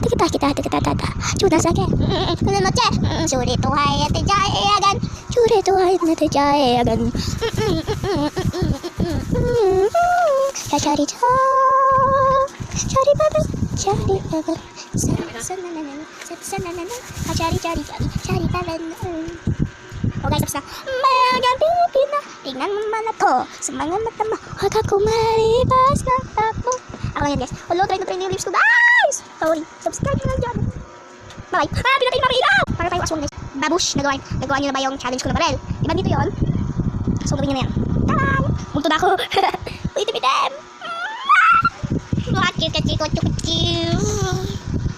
Tiki-taka-taka-taka-taka. Chunasake. Noche. Suri to hayat jayagan. Suri to hayat jayagan. Chari cha. Chari baba. Chari baba. Sananana. Sananana. Chari chari chari. Chari baba. Oh guys, tapos na. Mayagang Pilipina. Tingnan mo man ako sa mga mata mo. Huwag ako malipas ng takbo. Ako yan guys. Hello, try na yung lips ko guys. Sorry. Subscribe nyo lang dyan. Bye. Pinatay na ilaw. Para tayo aswang guys. Babush. Nagawa nyo na ba yung challenge ko na barel? Diba dito yun? So gawin nyo na yan. Taran! Multo na ako. Uy, tipitem. Bakit ka chiko chiko chiko.